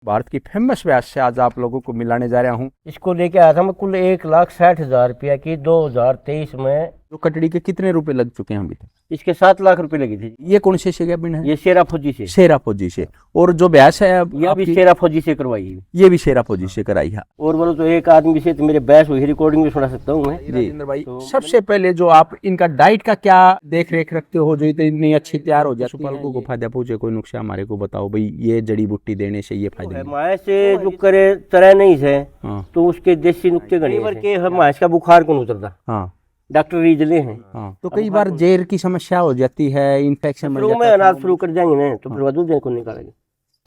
भारत की फेमस भैंस से आज आप लोगों को मिलाने जा रहा हूँ। इसको लेके आया था मैं कुल 1,60,000 रुपया की 2023 में। तो कटड़ी के कितने रुपए लग चुके हैं अभी तक? इसके 7 लाख रुपए लगी थी। ये कौन से शेराबिन है? ये शेरा फौजी से। शेरा फौजी से। और जो भैंस है ये भी शेरा फौजी से करवाई है। ये भी शेरा फौजी से कराई है। और बोलो तो एक आदमी से तो मेरे बहस हुई, रिकॉर्डिंग भी सुना सकता हूँ मैं। राजेंद्र भाई, सबसे पहले जो आप इनका डाइट का क्या देख रेख रखते हो जो इतनी अच्छी तैयार हो जाए? पशुपालकों को फायदा पहुंचे, कोई नुकसान हमारे को बताओ भाई, ये जड़ी बूटी देने से ये फायदे। माया से जो करे तरह नहीं है तो उसके देसी नुक्ते गणे के माया का बुखार कौन उतरता। हाँ, डॉक्टर रीजले हैं। हाँ, तो कई बार जेर की समस्या हो जाती है, इन्फेक्शन शुरू में अनाज शुरू कर जाएंगे ना तो फिर वजू को निकालेंगे।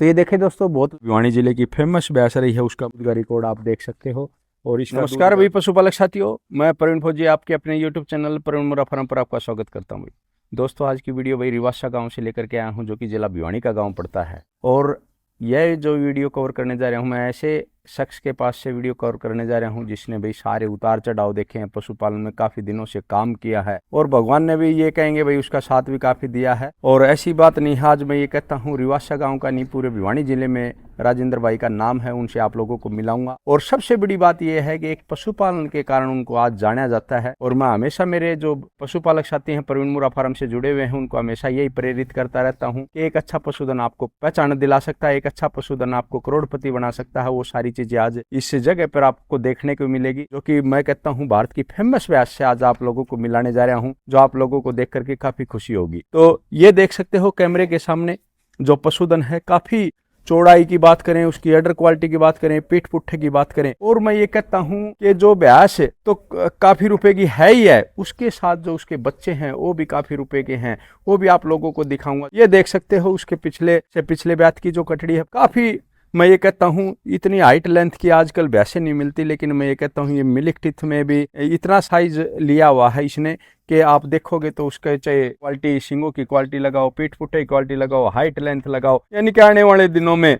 तो ये देखें दोस्तों, बहुत भिवानी जिले की फेमस भैंस रही है, उसका रिकॉर्ड आप देख सकते हो। और इसका नमस्कार भाई पशुपालक साथियों, मैं प्रवीण फौजी आपके अपने यूट्यूब चैनल प्रवीण मुर्रा फार्म पर आपका स्वागत करता हूँ। दोस्तों, आज की वीडियो भाई रिवासा गांव से लेकर के आया हूँ, जो कि जिला भिवानी का गांव पड़ता है। और यह जो वीडियो कवर करने जा रहा हूँ, मैं ऐसे शख्स के पास से वीडियो कवर करने जा रहा हूँ जिसने भाई सारे उतार चढ़ाव देखे हैं, पशुपालन में काफी दिनों से काम किया है और भगवान ने भी ये कहेंगे भाई उसका साथ भी काफी दिया है। और ऐसी बात नहीं, आज मैं ये कहता हूँ रिवासा गांव का नहीं, पूरे भिवानी जिले में राजेंद्र भाई का नाम है, उनसे आप लोगों को मिलाऊंगा। और सबसे बड़ी बात यह है कि एक पशुपालन के कारण उनको आज जाना जाता है। और मैं हमेशा मेरे जो पशुपालक साथी हैं प्रवीण मुर्रा फार्म से जुड़े हुए हैं, उनको हमेशा यही प्रेरित करता रहता हूँ कि एक अच्छा पशुधन आपको पहचान दिला सकता है, एक अच्छा पशुधन आपको करोड़पति बना सकता है। वो सारी चीजें आज इस जगह पर आपको देखने को मिलेगी, जो कि मैं कहता हूँ भारत की फेमस भैंस से आज आप लोगों को मिलाने जा रहा हूँ, जो आप लोगों को देख करके काफी खुशी होगी। तो ये देख सकते हो कैमरे के सामने जो पशुधन है, काफी चौड़ाई की बात करें, उसकी अडर क्वालिटी की बात करें, पीठ पुट्ठे की बात करें, और मैं ये कहता हूं कि जो भैंस है तो काफी रुपए की है ही है, उसके साथ जो उसके बच्चे हैं वो भी काफी रुपए के हैं, वो भी आप लोगों को दिखाऊंगा। ये देख सकते हो उसके पिछले ब्यात की जो कटड़ी है, काफी मैं ये कहता हूँ इतनी हाइट लेंथ की आजकल भैंसें नहीं मिलती, लेकिन मैं ये कहता हूँ ये मिल्क टीथ में भी इतना साइज लिया हुआ है इसने कि आप देखोगे तो उसके चाहे क्वालिटी, सींगों की क्वालिटी लगाओ, पीठ पुट्टे की क्वालिटी लगाओ, हाइट लेंथ लगाओ, यानी कि आने वाले दिनों में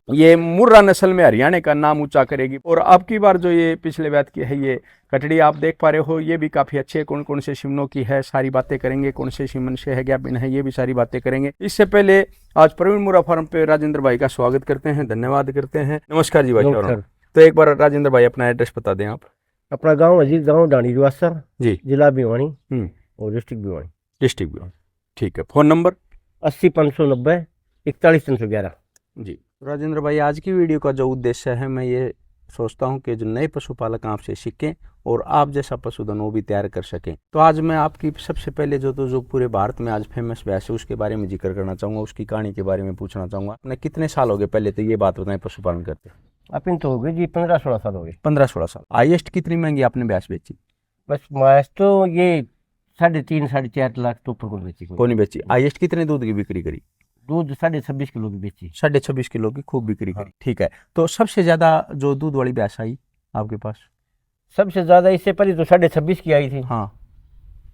ये मुर्रा नस्ल में हरियाणा का नाम ऊंचा करेगी। और अब की बार जो ये पिछले बात की है ये कटड़ी आप देख पा रहे हो, ये भी काफी अच्छे, कौन कौन से सिमनों की है सारी बातें करेंगे, कौन से सिमन से है, ज्ञापन है, ये भी सारी बातें करेंगे। इससे पहले आज प्रवीण मुर्रा फार्म पे राजेंद्र भाई का स्वागत करते हैं, धन्यवाद करते हैं। नमस्कार जी भाई। तो एक बार राजेंद्र भाई अपना एड्रेस बता दें आप। अपना गाँव है जी, गाँव डाणी रिवासा जी, जिला भिवानी और डिस्ट्रिक्ट भिवानी। ठीक है। फोन नंबर 80 590 41 311 जी। राजेंद्र भाई, आज की वीडियो का जो उद्देश्य है, मैं ये सोचता हूं कि जो नए पशुपालक आपसे सीखें और आप जैसा पशुधन वो भी तैयार कर सकें। तो आज मैं आपकी सबसे पहले जो पूरे भारत में आज फेमस भैंस है उसके बारे में जिक्र करना चाहूँगा, उसकी कहानी के बारे में पूछना चाहूँगा। अपने कितने साल हो गए पहले तो ये बात बताएं पशुपालन करते? अपन तो हो गए जी 15-16 साल हो गए। 15-16 साल। हाईएस्ट कितनी महंगी आपने भैंस बेची? बस भैंस तो ये 3.5-4.5 लाख तो ऊपर को बेची। कौन नहीं बेची? हाईएस्ट कितने दूध की बिक्री करी? दूध 26.5 किलो की बेची। 26.5 किलो की खूब बिक्री करी। ठीक है। तो सबसे ज्यादा जो दूध वाली भैंस आई आपके पास? सबसे ज्यादा इससे पहले तो 26.5 की आई थी। हाँ।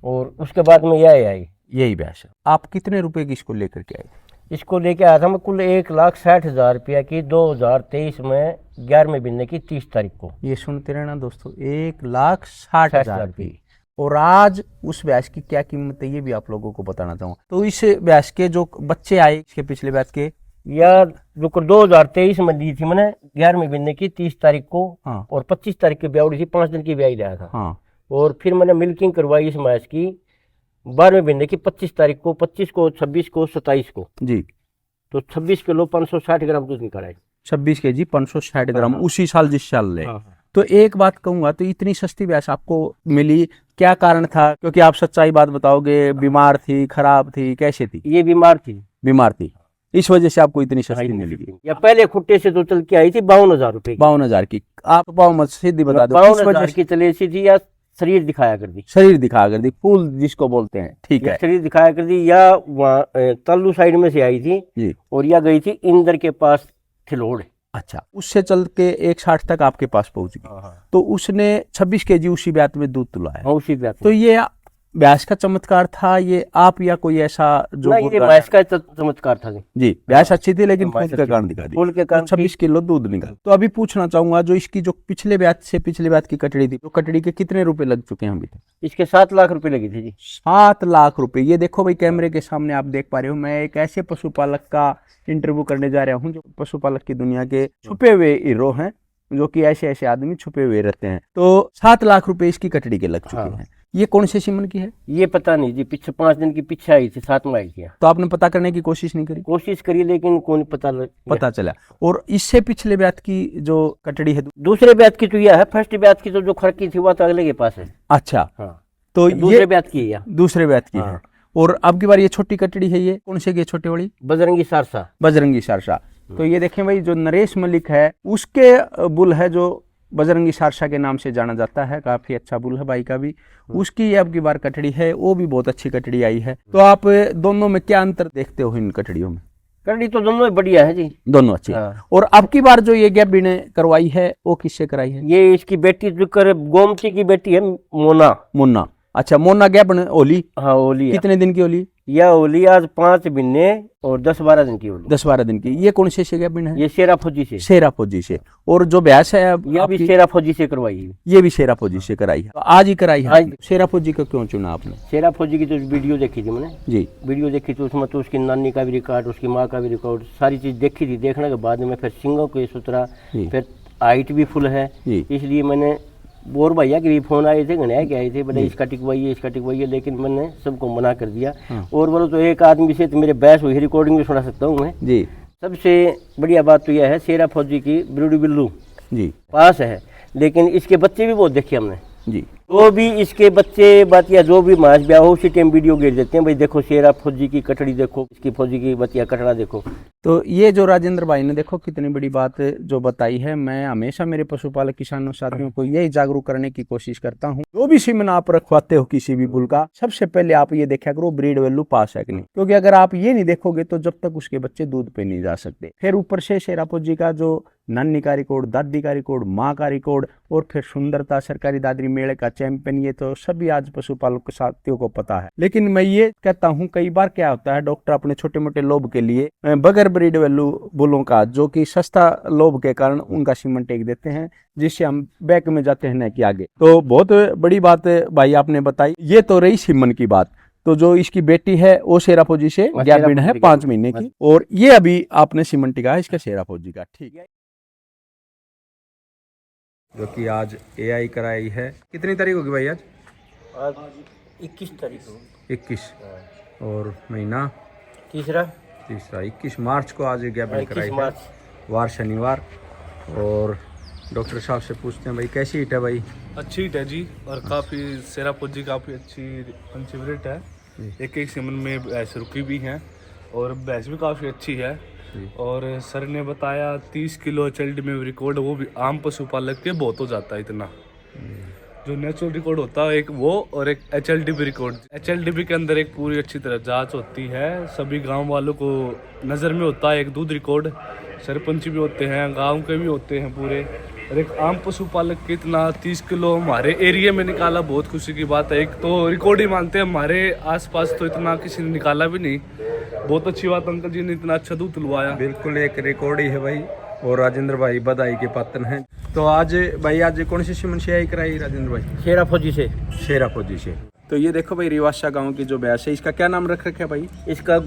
और उसके बाद में यह आई, यही भैंस है। आप कितने रुपए की इसको लेकर के आए? इसको लेके आया था मैं कुल 1,60,000 रुपया की 2023 में 11वें महीने की 30 तारीख को। ये सुनते रहना दोस्तों, 1,60,000 रुपये। और आज उस भैंस की क्या कीमत है ये भी आप लोगों को बताना चाहूँगा। तो इस भैंस के जो बच्चे आए इसके पिछले भैंस के, या जो 2023 में दी थी मैंने 11वें महीने की 30 तारीख को। हाँ। और 25 तारीख की ब्याह थी, 5 दिन की ब्याह रहा था। हाँ। और फिर मैंने मिल्किंग करवाई इस भैंस की 12वें महीने की 25 तारीख को, 25 को, 26 को, 27 को जी। तो 26 किलो 560 ग्राम दूध निकाला है। 26 kg 560 ग्राम उसी साल जिस साल ले। तो एक बात कहूंगा, तो इतनी सस्ती भैंस आपको मिली, क्या कारण था? क्योंकि आप सच्चाई बात बताओगे, बीमार थी, खराब थी, कैसे थी? ये बीमार थी, इस वजह से आपको इतनी सस्ती मिली। या पहले खुट्टे से तो चल के आई थी 52,000 रुपए। 52,000 की। आप पाओ मत सीधी बता दो। 52,000 की चले सी थी, या शरीर दिखाया कर दी, फूल जिसको बोलते हैं। ठीक है। शरीर दिखाया कर दी, या वहाँ तल्लू साइड में से आई थी जी। और या गई थी इंदर के पास खिलोड़। अच्छा, उससे चल के 160 तक आपके पास पहुंच गई। तो उसने 26 kg उसी ब्यात में दूध तुलाया। उसी ब्यात। तो ये ब्यास का चमत्कार था ये आप या कोई ऐसा जो ना, ये भैंस का चमत्कार था जी? ब्यास अच्छी थी लेकिन भैंस फूल के अच्छी कारण दिखा दी। फूल के कारण 26 किलो दूध निकला। तो अभी पूछना चाहूंगा जो इसकी जो पिछले ब्याज की कटड़ी थी, तो कटड़ी के कितने रुपए लग चुके हैं अभी तक? इसके 7 लाख रुपए लगी थी जी। 7 लाख रुपए। ये देखो भाई, कैमरे के सामने आप देख पा रहे हो, मैं एक ऐसे पशुपालक का इंटरव्यू करने जा रहा हूँ जो पशुपालक की दुनिया के छुपे हुए हीरो हैं, जो कि ऐसे ऐसे आदमी छुपे हुए रहते हैं। तो 7 लाख रुपए इसकी कटड़ी के लग चुके हैं। ये कौन से सीमन की है? ये पता नहीं जी, पीछे 5 दिन की पीछे आई थी, 7 में आई थी। तो आपने पता करने की कोशिश नहीं करी? कोशिश करी लेकिन कौन पता चला। और इससे पिछले ब्याज की जो कटड़ी है, दूसरे ब्याज की तो यह है, फर्स्ट ब्याज की तो जो खरकी थी वो तो अगले के पास है। अच्छा, हाँ। तो दूसरे ब्याज की है, दूसरे ब्याज की है। और अब की बार ये छोटी कटड़ी है, ये कौन से की छोटे वाली? बजरंगी सारसा। बजरंगी सारसा। तो ये देखें भाई, जो नरेश मलिक है उसके बुल है जो बजरंगी सारसा के नाम से जाना जाता है, काफी अच्छा बुल है भाई का भी। उसकी अब की बार कटड़ी है, वो भी बहुत अच्छी कटड़ी आई है। तो आप दोनों में क्या अंतर देखते हो इन कटड़ियों में? कटड़ी तो दोनों बढ़िया है जी, दोनों अच्छी। और अब की बार जो ये गैप ने करवाई है वो किससे कराई है? ये इसकी बेटी गोमती की बेटी है, मोना। अच्छा, मोना गैप ओली। हाँ, ओली। कितने दिन की ओली? यह ओली आज 5 महीने और 10-12 दिन की ओली। 10-12 दिन की। ये कौन से गैप है? ये शेरा फौजी से। शेरा फौजी से। और जो भैंस है यह भी शेरा फौजी से करवाई है। ये भी शेरा फौजी से कराई है। तो आज ही कराई है। आज शेरा फौजी को क्यों चुना आपने? शेरा फौजी की तो वीडियो देखी थी मैंने जी। वीडियो देखी थी, उसमें तो उसकी नानी का भी रिकॉर्ड, उसकी माँ का भी रिकॉर्ड, सारी चीज देखी थी। देखने के बाद में फिर सिंगों को सुतरा, फिर हाइट भी फुल है, इसलिए मैंने बोर भैया के भी फोन आए थे, घने के आए थे, बोले इसका टिकवाइए, लेकिन मैंने सबको मना कर दिया। और बोलो तो एक आदमी से तो मेरे बहस हुई, रिकॉर्डिंग भी सुना सकता हूँ मैं जी। सबसे बढ़िया बात तो यह है, शेरा फौजी की ब्रूडी बिल्लू जी पास है, लेकिन इसके बच्चे भी बहुत देखे हमने जी। तो भी इसके बच्चे बात या जो भी मास ब्याह हो उसी टाइम वीडियो गिर देते हैं, भाई देखो शेरा फौजी की कटड़ी देखो, इसकी फौजी की बतिया कटड़ा देखो। तो ये जो राजेंद्र भाई ने देखो कितनी बड़ी बात जो बताई है। मैं हमेशा मेरे पशुपालक किसानों साथियों को यही जागरूक करने की कोशिश करता हूँ, जो भी सीमन आप रखवाते हो किसी भी बुल का, सबसे पहले आप ये देखा करो ब्रीड वैल्यू पास है कि नहीं, क्योंकि अगर आप ये नहीं देखोगे तो जब तक उसके बच्चे दूध पे नहीं जा सकते। फिर ऊपर से शेरा फौजी का जो नानी का रिकॉर्ड, दादी का रिकॉर्ड, माँ का रिकॉर्ड, और फिर सुंदरता सरकारी दादरी मेले का चैंपियन, ये तो सभी आज पशुपालक साथियों को पता है। लेकिन मैं ये कहता हूँ, कई बार क्या होता है, डॉक्टर अपने छोटे मोटे लोभ के लिए बगैर ब्रीड वैल्यू बुलों का, जो कि सस्ता लोभ के कारण उनका सीमन टेक देते हैं, जिससे हम बैक में जाते हैं न कि आगे। तो बहुत बड़ी बात भाई आपने बताई। ये तो रही सीमन की बात। तो जो इसकी बेटी है वो शेरा फौजी से गैप बिन है 5 महीने की, और ये अभी आपने सीमन टिका है इसका शेरा फौजी का। ठीक है, जो कि आज एआई कराई है। कितनी तारीख होगी भाई? आज 21 तारीख हो। 21 और महीना तीसरा 21 मार्च को आज गैप कराई है, वार शनिवार। और डॉक्टर साहब से पूछते हैं भाई कैसी हिट है भाई? अच्छी हिट है जी, और काफ़ी शेरा फौजी काफ़ी अच्छी फेवरेट है। एक सीमन में भैंस रुकी भी हैं और भैंस भी काफ़ी अच्छी है। और सर ने बताया 30 किलो HLD में रिकॉर्ड, वो भी आम पशुपालक के बहुत हो जाता है इतना। जो नेचुरल रिकॉर्ड होता है एक वो, और एक HLD रिकॉर्ड। HLD के अंदर एक पूरी अच्छी तरह जांच होती है, सभी गांव वालों को नज़र में होता है। एक दूध रिकॉर्ड, सरपंच भी होते हैं, गांव के भी होते हैं पूरे। और एक आम पशुपालक के इतना 30 किलो हमारे एरिया में निकाला, बहुत खुशी की बात है। एक तो रिकॉर्ड ही मानते हैं, हमारे आसपास तो इतना किसी ने निकाला भी नहीं। बहुत अच्छी बात, अंकल जी ने इतना अच्छा दूध तुलवाया। बिल्कुल एक रिकॉर्ड ही है भाई, और राजेंद्र भाई बधाई के पात्र हैं। तो आज भाई, आज कौन सी सीमन से आई कराई राजेंद्र भाई? शेरा फौजी से। शेरा फौजी से। तो ये देखो भाई, रिवासा गांव की जो भैंस है, इसका क्या नाम रख रखा है भाई? इसका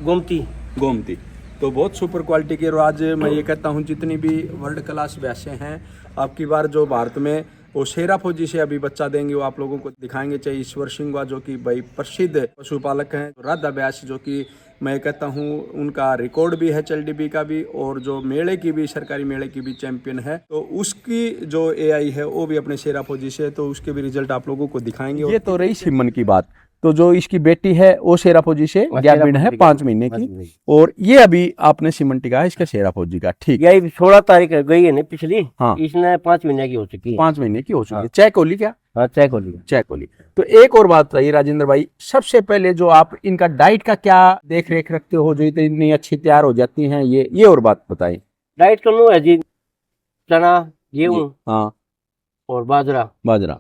गोमती। तो बहुत सुपर क्वालिटी की। और आज मैं ये कहता हूँ, जितनी भी वर्ल्ड क्लास भैंसें हैं आपकी बार जो भारत में, वो शेरा फौजी से अभी बच्चा देंगे, वो आप लोगों को दिखाएंगे। चाहे ईश्वर सिंह जो कि भाई प्रसिद्ध पशुपालक हैं, राधा व्यास जो कि मैं कहता हूँ उनका रिकॉर्ड भी है HLD का भी, और जो मेले की भी, सरकारी मेले की भी चैंपियन है। तो उसकी जो AI है वो भी अपने शेरा फौजी से, तो उसके भी रिजल्ट आप लोगों को दिखाएंगे। ये तो रही सीमन की बात। तो जो इसकी बेटी है वो शेरा फौजी से गैप बिन है 5 महीने की, और ये अभी आपने सीमन टिका है इसका शेरा फौजी का। ठीक है, यही 16 तारीख गई है ना पिछली। हाँ, इसने 5 महीने की हो चुकी है। 5 महीने की हो चुकी है। चेक होली क्या? हाँ, चेक होली। तो एक और बात बताइए राजेंद्र भाई, सबसे पहले जो आप इनका डाइट का क्या देख रेख रखते हो, जो इतनी अच्छी तैयार हो जाती हैं, ये और बात बताइए। डाइट तो है जी, चना, गेहूँ, हाँ, और बाजरा।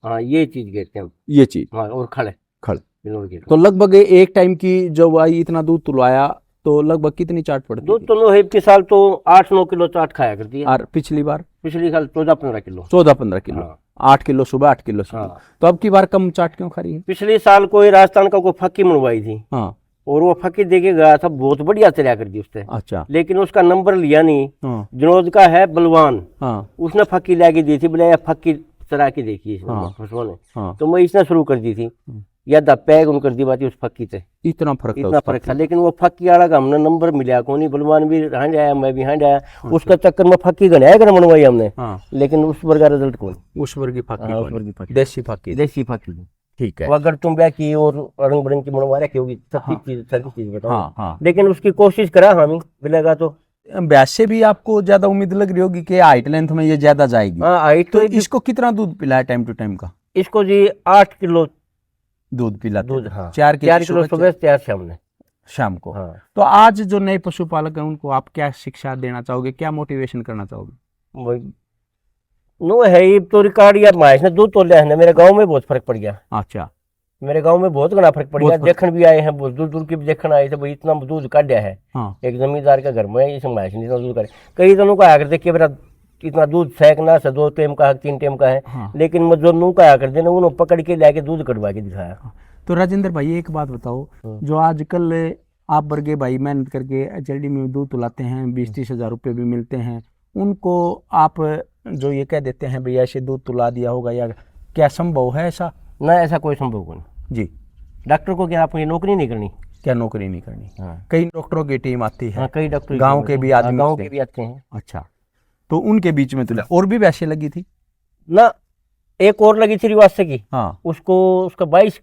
हाँ ये चीज कहते हैं हम। ये चीज। हाँ और खड़े खड़। बिलोड़ के तो लगभग एक टाइम की जब आई इतना दूध तुलवाया तो लगभग कितनी चाट पड़ती दूध थी? तो लो है साल तो 8-9 किलो चाट खाया करती है। और पिछली बार? पिछली साल 14-15 किलो। 14-15 किलो। हाँ। 8 किलो सुबह, 8 किलो सुबह। हाँ। तो अब की बार कम चाट क्यों खा रही है? पिछले साल कोई राजस्थान का कोई फक्की मंगवाई थी। हाँ। और वो फक्की देके गया था, बहुत बढ़िया चला कर दी उससे। अच्छा। लेकिन उसका नंबर लिया नहीं। हाँ। जनौद का है बलवान। हाँ। उसने फक्की लाके दी थी, बोले फक्की चला के देखी इसने। हाँ। फसलों ने। हाँ। तो मैं इसने शुरू कर दी थी या पैग उन कर दी बात उस फक्की से। इतना फर्क था इतना उसका? फर्क था। लेकिन वो फक्की वाला का हमने नंबर मिला कौन, बलवान भी हांड आया, मैं भी हांड आया। उसका चक्कर में फक्की गनाया कर मनवाई हमने। हाँ। लेकिन उस वर्ग का रिजल्ट कौन? उस वर्ग की फाकी हाँ, कौन? उस वर्ग की फाकी। देसी फाकी। देसी फक्की। ठीक है। वो अगर तुम बैग की और रंग बिरंग की मनवा रखी होगी सभी चीज बताओ। हाँ। हाँ। लेकिन उसकी कोशिश करा हमें, मिलेगा तो। ब्याज से भी आपको ज्यादा उम्मीद लग रही होगी कि हाइट लेंथ में ये ज्यादा जाएगी। हाँ हाइट तो इसको कितना दूध पिलाया टाइम टू टाइम का? इसको जी 8 किलो दूध पिलाते दूध। थे? हाँ 4 किलो सुबह 4 शाम ने। शाम को। हाँ। तो आज जो नए पशुपालक हैं उनको आप क्या शिक्षा देना चाहोगे, क्या मोटिवेशन करना चाहोगे? वही नो है ये तो रिकॉर्ड यार, माइस ने दूध तोड़ लिया है। मेरे गांव में बहुत फर्क पड़ गया। अच्छा। मेरे गांव में बहुत घना फर्क पड़ गया। देखने भी आए हैं, बहुत दूर दूर के भी देखने आए थे, भाई इतना दूध काटा है। हाँ। एक जमींदार का घर में इस माइस ने इतना दूध काटे। कई जनों को आकर देखिए मेरा इतना दूध फेंकना से 2 टाइम का 3 टाइम का है। हाँ। लेकिन मैं जो नू का आकर देना उन्होंने पकड़ के लाके दूध कटवा के दिखाया। तो राजेंद्र भाई एक बात बताओ, जो आजकल आप वर्गे भाई मेहनत करके एचएलडी में दूध तुलाते हैं, 20-30 हजार रुपये भी मिलते हैं, उनको आप जो ये कह देते हैं भैया ऐसे दूध तुला दिया होगा, या क्या संभव है ऐसा? ना ऐसा कोई संभव नहीं जी। डॉक्टर को क्या आपको ये नौकरी नहीं करनी? क्या नौकरी नहीं करनी? हाँ। कई डॉक्टरों की टीम आती है। हाँ, कई डॉक्टर गांव के भी आदमी गांव होते के हैं। भी आते हैं। अच्छा। तो उनके बीच में तुला और भी वैसे लगी थी ना? एक और लगी थी रिवाज की। हाँ। उसको उसका 22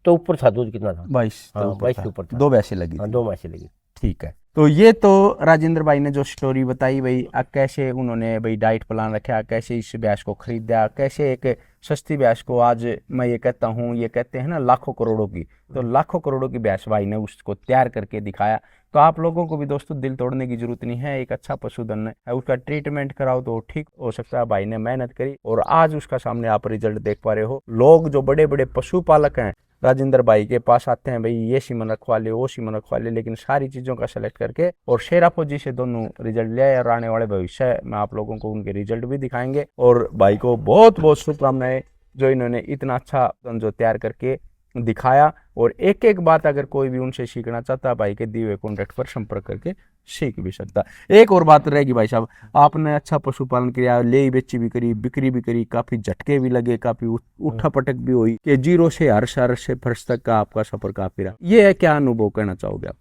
तो ऊपर था दूध। कितना था? 22 हाँ, 22 के ऊपर था। 2 वैसे लगी हाँ, थी। 2 मासी लगी। ठीक है। तो ये तो राजेंद्र भाई ने जो स्टोरी बताई भाई, कैसे उन्होंने भाई डाइट प्लान रखा, कैसे इस भैंस को खरीदा, कैसे एक सस्ती भैंस को आज मैं ये कहता हूँ, ये कहते हैं ना लाखों करोड़ों की, तो लाखों करोड़ों की भैंस भाई ने उसको तैयार करके दिखाया। तो आप लोगों को भी दोस्तों दिल तोड़ने की जरूरत नहीं है। एक अच्छा पशुधन है, उसका ट्रीटमेंट कराओ तो ठीक हो सकता है। भाई ने मेहनत करी और आज उसका सामने आप रिजल्ट देख पा रहे हो। लोग जो बड़े बड़े पशुपालक हैं राजेंद्र भाई के पास आते हैं, भाई ये सीमन रखवा ले, वो सीमन रखवा ले, लेकिन सारी चीज़ों का सेलेक्ट करके और शेरा फौजी से दोनों रिजल्ट ले आए। और आने वाले भविष्य में आप लोगों को उनके रिजल्ट भी दिखाएंगे। और भाई को बहुत बहुत शुभकामनाएं जो इन्होंने इतना अच्छा जो तैयार करके दिखाया। और एक एक बात अगर कोई भी उनसे सीखना चाहता है, भाई के दिए हुए कॉन्टैक्ट पर संपर्क करके सीख भी सकता। एक और बात रहेगी भाई साहब, आपने अच्छा पशुपालन किया, ले बेची भी करी, बिक्री भी करी, काफी झटके भी लगे, काफी उठा पटक भी हुई कि 0 से हर शहर से फर्श तक का आपका सफर काफी रहा। ये है क्या अनुभव कहना चाहोगे आप?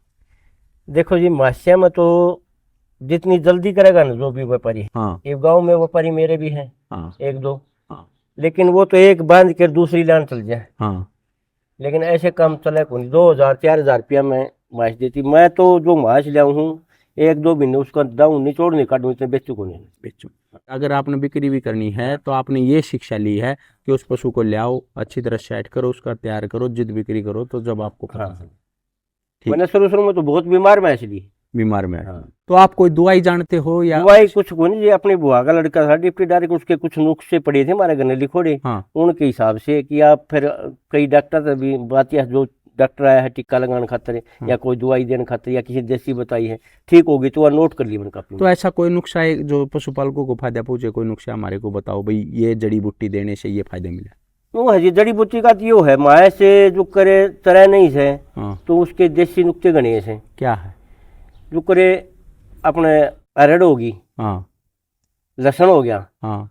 देखो जी मास्या में तो जितनी जल्दी करेगा ना जो भी व्यापारी। हाँ। एक गांव में व्यापारी मेरे भी हैं। हाँ। 1-2। हाँ। लेकिन वो तो एक बांध कर दूसरी लाइन चल जाए। हाँ। लेकिन ऐसे काम चले कौन? 2000-4000 रुपया में माछ देती। मैं तो जो माछ लिया हूँ 1-2 महीने उसका दाऊ निचोड़ नहीं काटूँ, इतने बेचू को नहीं बेचू। अगर आपने बिक्री भी करनी है तो आपने ये शिक्षा ली है कि उस पशु को ले आओ, अच्छी तरह सेट करो, उसका तैयार करो, जिद बिक्री करो तो जब आपको पता हाँ। ठीक। मैंने शुरू में तो बहुत बीमार में ली। बीमार में। हाँ। तो आप कोई दवाई जानते हो या? दवाई कुछ को नहीं, ये अपनी बुआ का लड़का था डिप्टी डायरेक्ट, उसके कुछ नुस्खे पड़े थे हमारे घर ने लिखोड़े। हाँ। उनके हिसाब से किया। फिर कई डॉक्टर से भी बात या जो डॉक्टर आया है टिक्का लगाने खातर या कोई दवाई देने खातर या किसी देसी बताई है ठीक होगी तो वह नोट कर लिया मैंने काफी। तो ऐसा कोई नुस्खा है जो पशुपालकों को फायदा पहुंचे, कोई नुस्खा हमारे को बताओ भाई ये जड़ी बूटी देने से ये फायदे मिले? वो है जी जड़ी बूटी का यो है, माए से जो करे तरह नहीं है। हाँ। तो उसके देसी नुक्ते गणेश हैं। क्या है? जो करे अपने अरड़ होगी। हाँ। लहसुन हो गया। हाँ।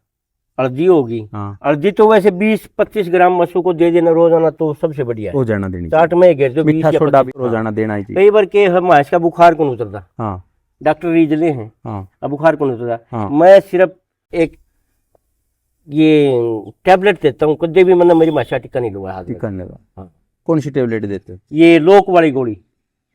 हल्दी होगी। हाँ। हल्दी तो वैसे 20-25 ग्राम मसू को दे देना रोजाना तो सबसे बढ़िया है। रोजाना देनी चाट में गिर जो मीठा सोडा भी रोजाना देना ही चाहिए। कई बार के हम माछ का बुखार को नहीं उतरता। हाँ। डॉक्टर रीजले हैं। हाँ। अब बुखार को नहीं उतरता। हाँ। मैं सिर्फ एक ये टैबलेट देता हूँ, कभी भी मैंने मेरी माछा टिक्का नहीं लुआ हाथ में। करने का। हाँ। कौन सी टेबलेट देते हो? ये लोक वाली गोली।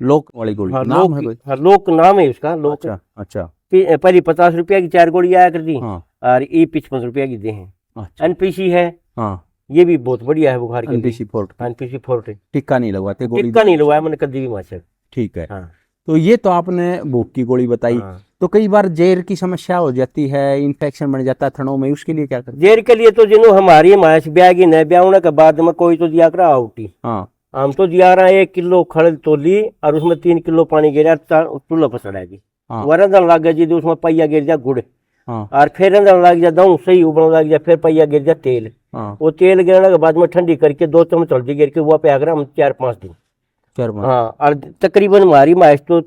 लोक वाली गोली? हाँ, नाम है कोई? हाँ, लोक नाम है उसका। लोक। अच्छा। अच्छा। पहले 50 रुपया की 4 गोली आया करती। हाँ। और ये 55 रुपया की दे हैं। अच्छा। एनपीसी है। हाँ। ये भी बहुत बढ़िया है बुखार के लिए। NPC fort. NPC fort. Tikka नहीं लगवाते गोली? टिक्का नहीं लगवाया मैंने कभी भी माछा। ठीक है। हाँ। तो ये तो आपने भूख की गोली बताई। हाँ। तो कई बार जेर की समस्या हो जाती है, इन्फेक्शन बन जाता है थनों में, उसके लिए क्या करते जेर के लिए तो जिन्हों हमारी मास ब्यागी न ब्याहने के बाद में कोई तो दिया करा आउटी। हाँ हम तो दिया रहा 1 किलो खड़ तोली और उसमें 3 किलो पानी गिरा चूल्हा पर चढ़ाएगी। हाँ वरंदन लग गया जी तो उसमें पहिया गिर जा गुड़ हाँ और फिर अंदर लग जा दऊ सही उबलने लग जा, फिर पहिया गिर जा तेल। हाँ वो तेल गिरने के बाद में ठंडी करके 2 चम्मच हल्दी गिर के वो पे आकर हम 4-5 दिन। चरबा। हाँ और तकरीबन हमारी मास तो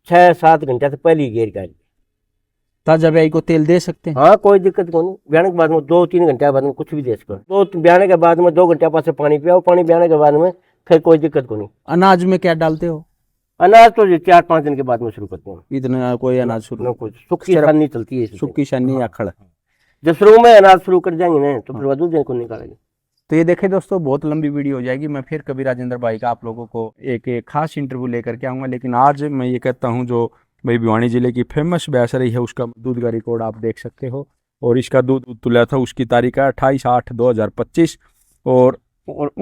6-7 घंटे से पहले ही गिर गई। ताजा ब्याई को तेल दे सकते हैं। हाँ कोई दिक्कत को नहीं, ब्याने के बाद में 2-3 घंटे बाद में कुछ भी दे सको। तो ब्याने के बाद में 2 घंटे पास से पानी पियाओ, पानी ब्याने के बाद में फिर कोई दिक्कत को नहीं। अनाज में क्या डालते हो? अनाज तो 4-5 दिन के बाद में शुरू करते हैं। इतना कोई अनाज शुरू? ना कुछ सुक्की छाननी चलती है इसमें। सुक्की शनी या खड़। जब शुरू में अनाज शुरू कर जाएंगे ना तो फिर वह दूध को निकालेंगे। तो ये देखें दोस्तों, बहुत लंबी वीडियो हो जाएगी। मैं फिर कभी राजेंद्र भाई का आप लोगों को एक खास इंटरव्यू लेकर के आऊँगा, लेकिन आज मैं ये कहता हूँ जो भाई भिवानी जिले की फेमस ब्यासरी है उसका दूध का रिकॉर्ड आप देख सकते हो। और इसका दूध तुला था, उसकी तारीख है 28/8/2025 और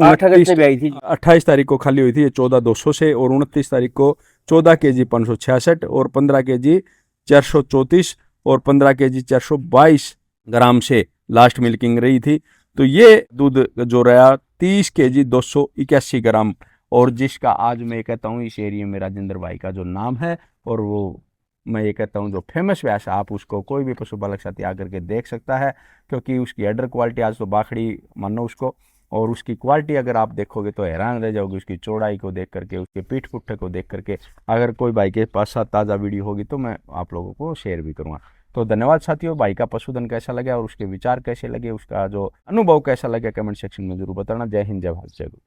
8 अगस्त में भी आई थी। 28 तारीख को खाली हुई थी ये 14,200 से, और 29 तारीख को 14 kg 566 और 15 kg 434 और 15 kg 422 ग्राम से लास्ट मिल्किंग रही थी। तो ये दूध जो रहा 30 kg 281 ग्राम, और जिसका आज मैं कहता हूँ इस एरिया में राजेंद्र भाई का जो नाम है, और वो मैं ये कहता हूँ जो फेमस व्यास है, आप उसको कोई भी पशुपालक साथी आकर के देख सकता है, क्योंकि उसकी एडर क्वालिटी आज तो बाखड़ी मानो उसको, और उसकी क्वालिटी अगर आप देखोगे तो हैरान रह जाओगे उसकी चौड़ाई को देख करके, उसके पीठ पुट्ठे को देख करके। अगर कोई भाई के पास साथ ताज़ा वीडियो होगी तो मैं आप लोगों को शेयर भी करूँगा। तो धन्यवाद साथियों। भाई का पशुधन कैसा लगा और उसके विचार कैसे लगे, उसका जो अनुभव कैसा लगे, कमेंट सेक्शन में जरूर बताना। जय हिंद, जय भारत, जय गुरु।